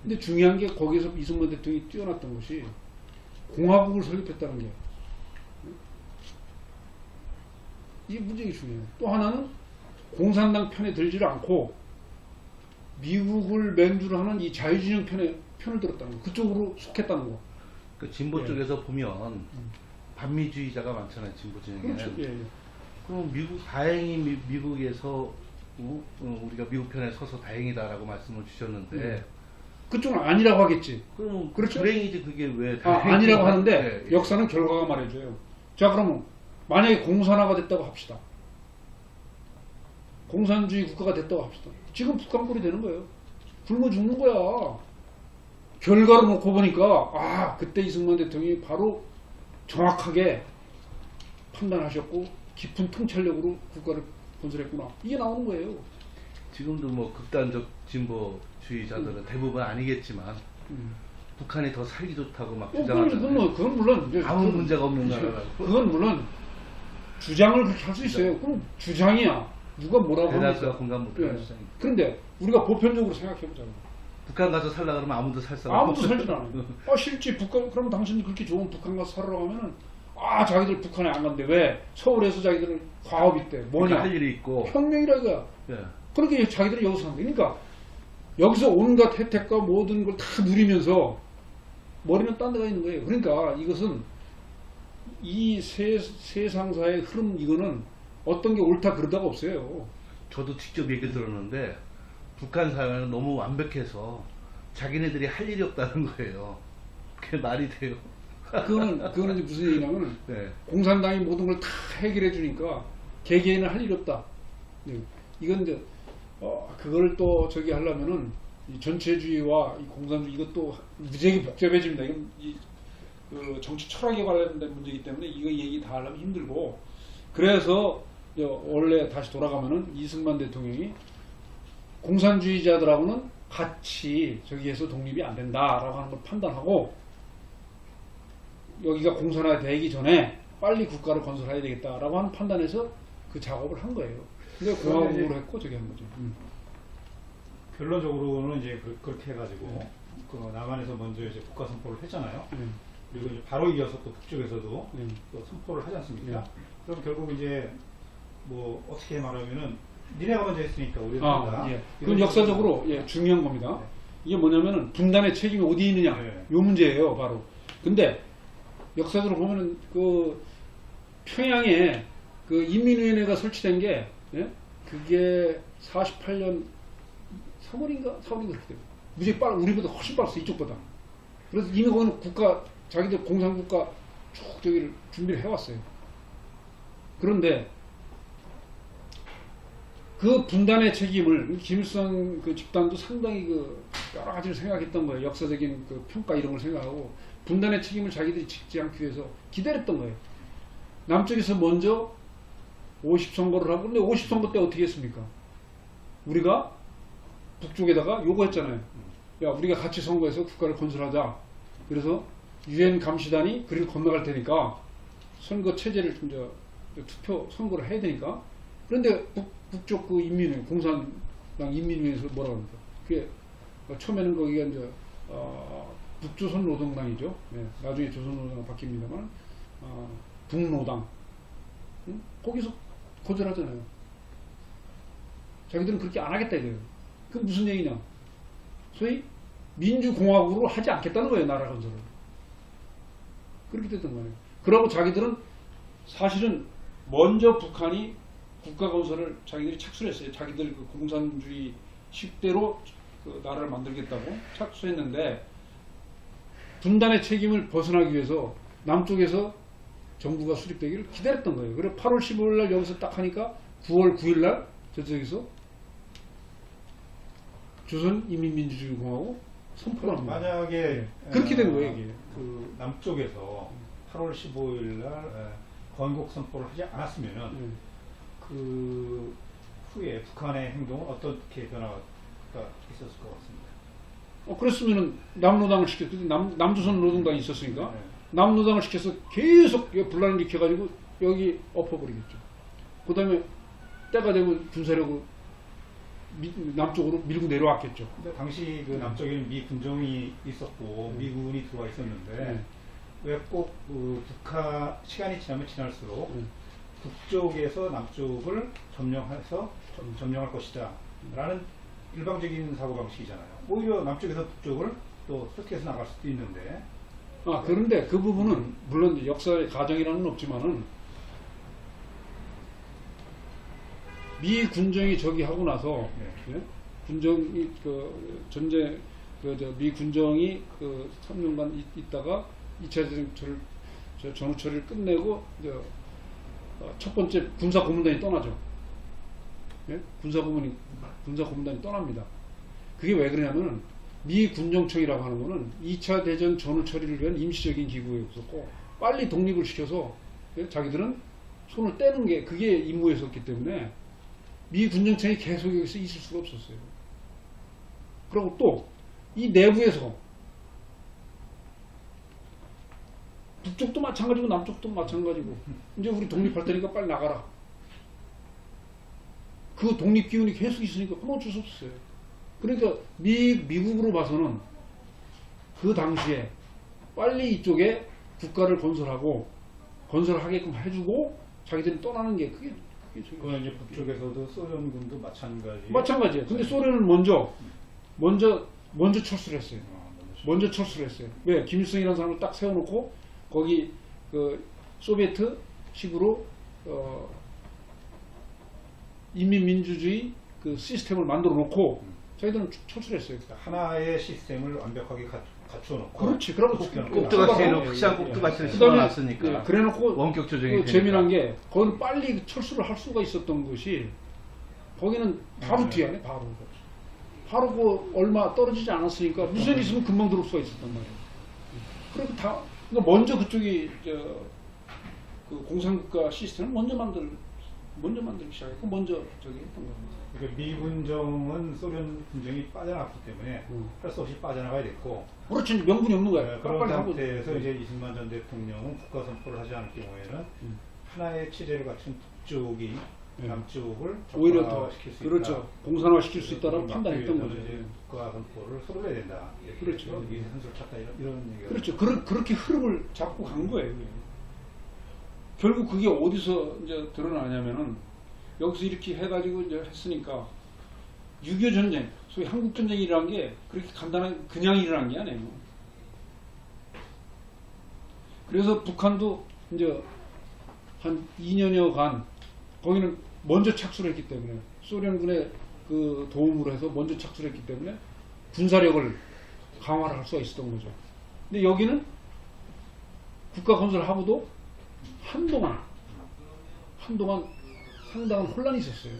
근데 중요한 게 거기서 이승만 대통령이 뛰어났던 것이 공화국을 설립했다는 게 이게 문제가 중요해요. 또 하나는 공산당 편에 들지를 않고 미국을 맨주로 하는 이 자유진영 편을 들었다는 거. 그쪽으로 속했다는 거. 그 진보 예. 쪽에서 보면 반미주의자가 많잖아요, 진보 진영에는. 그렇죠. 예, 예. 그럼 다행히 미국에서 우리가 미국 편에 서서 다행이다라고 말씀을 주셨는데 그쪽은 아니라고 하겠지. 그럼 그렇죠? 불행이지 그게 왜 아니라고 하는데 예, 예. 역사는 결과가 말해줘요. 자, 그러면 만약에 공산화가 됐다고 합시다. 공산주의 국가가 됐다고 합시다. 지금 북한 꼴이 되는 거예요. 굶어 죽는 거야. 결과를 놓고 보니까 그때 이승만 대통령이 바로 정확하게 판단하셨고 깊은 통찰력으로 국가를 건설했구나. 이게 나오는 거예요. 지금도 뭐 극단적 진보주의자들은 대부분 아니겠지만 북한이 더 살기 좋다고 막 주장하잖아요. 그건 물론 이제 아무 문제가 없는 나라라고. 그건 물론 주장을 그렇게 할 수 있어요. 그럼 주장이야. 누가 뭐라고 대다수가 합니까? 공감 못하는 예. 주장이죠. 그런데 우리가 보편적으로 생각해보자고. 북한 가서 살라 그러면 아무도 살 사람 아무도 없어요. 살진 않아요. 실제 북한, 그럼 당신이 그렇게 좋은 북한 가서 살으라고 하면은 자기들 북한에 안 간대. 왜? 서울에서 자기들은 과업 있대. 뭐냐? 할 일이 있고. 혁명이라 이거야. 예. 그러니까 자기들이 여기서 산대. 그러니까 여기서 온갖 혜택과 모든 걸 다 누리면서 머리는 딴 데가 있는 거예요. 그러니까 이것은 이 세상사의 흐름, 이거는 어떤 게 옳다 그러다가 없어요. 저도 직접 얘기 들었는데 북한 사회는 너무 완벽해서 자기네들이 할 일이 없다는 거예요. 그게 말이 돼요? 그거는 이제 무슨 얘기냐면 네. 공산당이 모든 걸 다 해결해 주니까 개개인은 할 일이 없다. 네. 이건 이제 그걸 또 저기 하려면은 이 전체주의와 이 공산주의 이것도 무지하게 복잡해집니다. 이건 그 정치 철학에 관련된 문제이기 때문에 이거 얘기 다 하려면 힘들고, 그래서 원래 다시 돌아가면은 이승만 대통령이 공산주의자들하고는 같이 저기에서 독립이 안 된다라고 하는 걸 판단하고, 여기가 공산화 되기 전에 빨리 국가를 건설해야 되겠다라고 하는 판단에서 그 작업을 한 거예요. 근데 공화국으로 했고 저기 한 거죠. 결론적으로는 이제 그렇게 해가지고 그 남한에서 먼저 이제 국가 선포를 했잖아요. 그리고 이제 바로 이어서 또 북쪽에서도 또 선포를 하지 않습니까? 그럼 결국 이제 뭐 어떻게 말하면은 니네가 먼저 했으니까 우리는 한다. 그건 역사적으로 중요한 겁니다. 이게 뭐냐면은 분단의 책임이 어디 있느냐, 요 문제예요, 바로. 근데 역사적으로 보면은 그 평양에 그 인민위원회가 설치된 게 그게 48년 3월인가 4월인가 그렇게 돼요. 무지 빨라, 우리보다 훨씬 빨랐어, 이쪽보다. 그래서 이미 거기는 자기들 공산국가 쭉 저기를 준비를 해왔어요. 그런데 그 분단의 책임을 김일성 그 집단도 상당히 그 여러 가지를 생각했던 거예요. 역사적인 그 평가 이런 걸 생각하고 분단의 책임을 자기들이 짓지 않기 위해서 기다렸던 거예요. 남쪽에서 먼저 50선거를 하고, 근데 50선거 때 어떻게 했습니까? 우리가 북쪽에다가 요구했잖아요. 야, 우리가 같이 선거해서 국가를 건설하자. 그래서 유엔 감시단이 그리를 건너갈 테니까 선거 체제를 좀 투표 선거를 해야 되니까. 그런데 북쪽 그 인민회, 공산당 인민회에서 뭐라고 합니까? 그게 처음에는 거기가 이제 북조선 노동당이죠. 나중에 조선노동당 바뀝니다만 북노당. 거기서 거절하잖아요. 자기들은 그렇게 안 하겠다 이거예요. 그 무슨 얘기냐? 소위 민주공화국으로 하지 않겠다는 거예요, 나라 건설을. 그렇게 됐던 거예요. 그러고 자기들은 사실은 먼저 북한이 국가 건설을 자기들이 착수를 했어요. 자기들 그 공산주의 식대로 그 나라를 만들겠다고 착수했는데, 분단의 책임을 벗어나기 위해서 남쪽에서 정부가 수립되기를 기다렸던 거예요. 그래 8월 15일 날 여기서 딱 하니까 9월 9일 날 저쪽에서 조선인민민주주의공화국 선포를 합니다. 만약에 그렇게 된 거예요, 이게. 그 남쪽에서 8월 15일 날 건국 선포를 하지 않았으면은 그 후에 북한의 행동은 어떻게 변화가 있었을 것 같습니다. 그랬으면은 남노당을 시켰, 남조선 노동당이 있었으니까 남노당을 시켜서 계속 분란을 일으켜가지고 여기 엎어버리겠죠. 그 다음에 때가 되면 군사력을 남쪽으로 밀고 내려왔겠죠. 근데 당시 그 남쪽에는 미 군정이 있었고 미군이 들어와 있었는데 왜 꼭 그 북한 시간이 지나면 지날수록 북쪽에서 남쪽을 점령할 것이다 라는 일방적인 사고방식이잖아요. 오히려 남쪽에서 북쪽을 또 섭취해서 나갈 수도 있는데 그런데 그 부분은 물론 역사의 가정이라는 건 없지만은 미 군정이 저기 하고 나서 예? 군정이 그 전쟁 미 군정이 그 3년간 있다가 2차 전후 처리를 끝내고 첫 번째 군사 고문단이 떠나죠. 예? 군사 고문단이 떠납니다. 그게 왜 그러냐면은 미 군정청이라고 하는 거는 2차 대전 전후 처리를 위한 임시적인 기구였었고 빨리 독립을 시켜서 예? 자기들은 손을 떼는 게 그게 임무였었기 때문에 미 군정청이 계속 여기서 있을 수가 없었어요. 그리고 또 이 내부에서 북쪽도 마찬가지고 남쪽도 마찬가지고 이제 우리 독립할 테니까 빨리 나가라. 그 독립 기운이 계속 있으니까 그건 어쩔 수 없었어요. 그러니까 미국으로 봐서는 그 당시에 빨리 이쪽에 국가를 건설하게끔 해주고 자기들이 떠나는 게 그게 그건 이제 북쪽에서도 소련군도 마찬가지예요. 근데 소련은 먼저 철수를 했어요. 먼저 철수를 했어요. 왜? 김일성이라는 사람을 딱 세워놓고 거기 그 소비에트식으로 인민민주주의 그 시스템을 만들어 놓고 자기들은 철수를 했어요. 하나의 시스템을 완벽하게 갖춰놓고 그렇지. 그러고 꼭두가 세로 확실한 꼭두밭을 그다음에 심어놨으니까 그래놓고 원격 조정이 그 재미난 게 거기는 빨리 철수를 할 수가 있었던 것이 거기는 바로 뒤에 아니에요. 바로 그 얼마 떨어지지 않았으니까 무슨 있으면 금방 들어올 수가 있었단 말이에요. 그리고 그러니까 먼저 그쪽이 그 공산국가 시스템을 먼저 만들기 시작했고 먼저 저기 했던 겁니다. 그러니까 미 군정은 소련 군정이 빠져나갔기 때문에 할 수 없이 빠져나가야 됐고 그렇지 명분이 없는 거야. 그런 빨리 하고. 상태에서 이제 이승만 전 대통령은 국가 선포를 하지 않을 경우에는 하나의 체제를 갖춘 북쪽이 남쪽을 오히려 더 적화시킬 수 그렇죠. 있다. 공산화시킬 수 있다라고 판단했던 거죠. 이제 국가 선포를 서둘러야 된다. 그렇죠. 이 선수를 찾다 이런 얘기가. 그렇죠. 그렇게 흐름을 잡고 간 거예요. 결국 그게 어디서 이제 드러나냐면은 여기서 이렇게 해가지고 이제 했으니까 6.25 전쟁, 소위 한국 전쟁이라는 게 그렇게 간단한 그냥 일어난 게 아니에요. 그래서 북한도 이제 한 2년여간 거기는 먼저 착수를 했기 때문에 소련군의 그 도움으로 해서 먼저 착수를 했기 때문에 군사력을 강화를 할 수가 있었던 거죠. 근데 여기는 국가 건설하고도 한동안 상당한 혼란이 있었어요.